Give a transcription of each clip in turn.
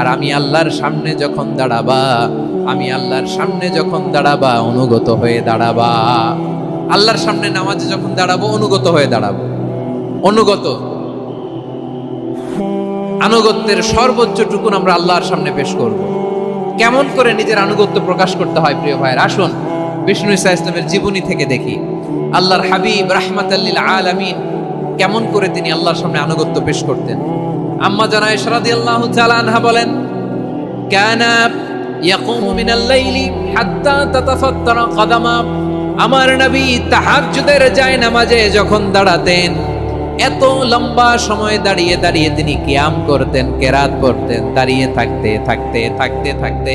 আর আমি আল্লাহর সামনে যখন দাঁড়াবা, আমি আল্লাহর সামনে যখন দাঁড়াবা অনুগত হয়ে দাঁড়াবা। আল্লাহর সামনে নামাজে যখন দাঁড়াবো অনুগত হয়ে দাঁড়াবো। অনুগত, আনুগত্যের সর্বোচ্চটুকুন আমরা আল্লাহর সামনে পেশ করব। কেমন করে নিজের আনুগত্য প্রকাশ করতে হয় প্রিয় ভাইয়ের, আসুন বিষ্ণু ঈসা ইসলামের জীবনী থেকে দেখি। আল্লাহর হাবিব রাহমাতাল লিল আলামিন কেমন করে তিনি আল্লাহর সামনে আনুগত্য পেশ করতেন। আম্মা জানা আয়েশা রাদিয়াল্লাহু তাআলা আনহা বলেন, কানা ইয়াকুমু মিনাল লাইলি হাত্তা তাতাফাত্তারা কদামা। আমার নবী তাহাজ্জুদের যায় নামাজে যখন দাঁড়াতেন, এত লম্বা সময় দাঁড়িয়ে দাঁড়িয়ে তিনি কিয়াম করতেন, কেরাত পড়তেন। দাঁড়িয়ে থাকতে থাকতে থাকতে থাকতে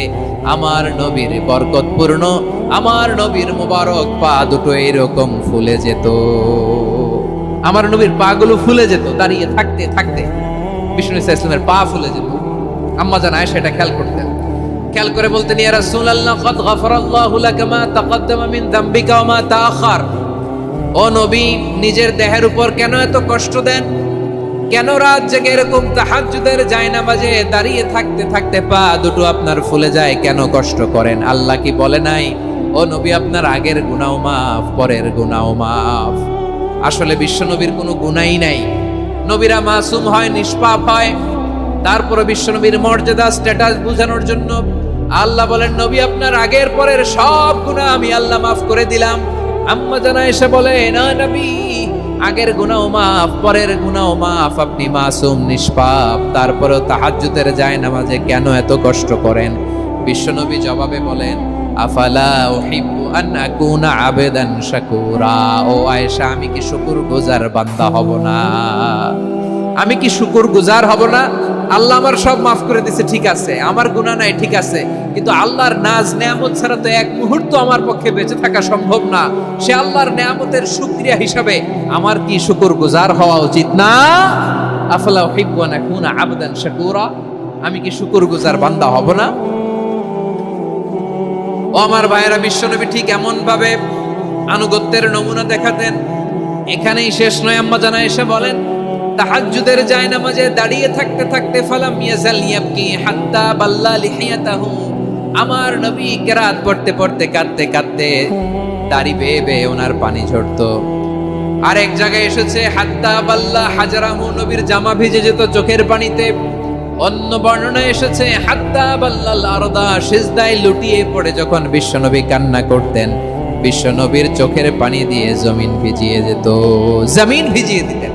আমার নবীর বরকতপূর্ণ, আমার নবীর মুবারক পা দুটো এরকম ফুলে যেত। আমার নবীর পা গুলো ফুলে যেত দাঁড়িয়ে থাকতে থাকতে। বিষ্ণু ঈসা ইসলামের পা ফুলে যেত। আম্মা জান আয়েশা এটা খেয়াল করতেন। খেয়াল করে বলতেন, ইয়া রাসূলুল্লাহ ক্বাদ গাফারাল্লাহু লাকা মা তাকাদ্দামা মিন যামবিকা ওয়া মা তাআখার। ও নবী, নিজের দেহের উপর কেন এত কষ্ট দেন? কেন রাত জেগে এরকম তাহাজ্জুদের জায়নামাজে দাঁড়িয়ে থাকতে থাকতে পা দুটো আপনার ফুলে যায়? কেন কষ্ট করেন? আল্লাহ কি বলে নাই, ও নবী আপনার আগের গুনাহ মাফ, পরের গুনাহ মাফ? আসলে বিশ্ব নবীর কোনো গুনাহই নাই। নবীরা মাসুম হয়, নিষ্পাপ হয়। তারপরে বিশ্ব নবীর মর্যাদা স্ট্যাটাস বোঝানোর জন্য আল্লাহ বলেন, নবী আপনার আগের পরের সব গুনাহ আমি আল্লাহ মাফ করে দিলাম। আম্মা জানা এসে বলে, না নবী, আগের গুনাহ মাফ, পরের গুনাহ মাফ, আপনি মাসুম, নিষ্পাপ, তারপরেও তাহাজ্জুদের জায়নামাজে কেন এত কষ্ট করেন? বিশ্বনবী জবাবে বলেন, আফালা উহিব্বু আন আকুনা আবেদান শাকুরা। ও আয়েশা, আমি কি শুকরগুজার বান্দা হব না? আমি কি শুকরগুজার হব না? আল্লাহ আমার সব মাফ করে দিয়েছে, ঠিক আছে, আমার গুনাহ নাই, ঠিক আছে, কিন্তু আল্লাহর নাজ নেয়ামত ছাড়া তো এক মুহূর্ত আমার পক্ষে বেঁচে থাকা সম্ভব না। সে আল্লাহর নেয়ামতের শুকরিয়া হিসাবে আমার কি শুকরগুজার হওয়া উচিত না? আফালা উহিব্বু আন আকুনা আবদান শাকুরা। আমি কি শুকরগুজার বান্দা হব না? ও আমার ভাইয়েরা, বিশ্বনবী ঠিক এমন ভাবে আনুগত্যের নমুনা দেখাতেন। এখানেই শেষ নয়, আম্মা জানা এসে বলেন, তাহাজ্জুদের জায়নামাজে দাঁড়িয়ে থাকতে থাকতে ফালাম ইয়াজাল ইয়াবকি হাত্তা বাল্লা লিহিয়াতাহু। আমার নবী কেরাত পড়তে পড়তে কাঁদতে কাঁদতে দাড়ি বেয়ে বেয়ে ওনার পানি ঝরতো। আর এক জায়গায় এসেছে হাত্তা বাল্লা হাজারাহু, নবীর জামা ভিজে যেত চোখের পানিতে। অন্য বর্ণনায় এসেছে হাত্তা বাল্লাল আরদা, সিজদায় লুটিয়ে পড়ে যখন বিশ্বনবী কান্না করতেন, বিশ্বনবীর চোখের পানি দিয়ে জমিন ভিজিয়ে যেত, জমিন ভিজিয়ে দিতেন।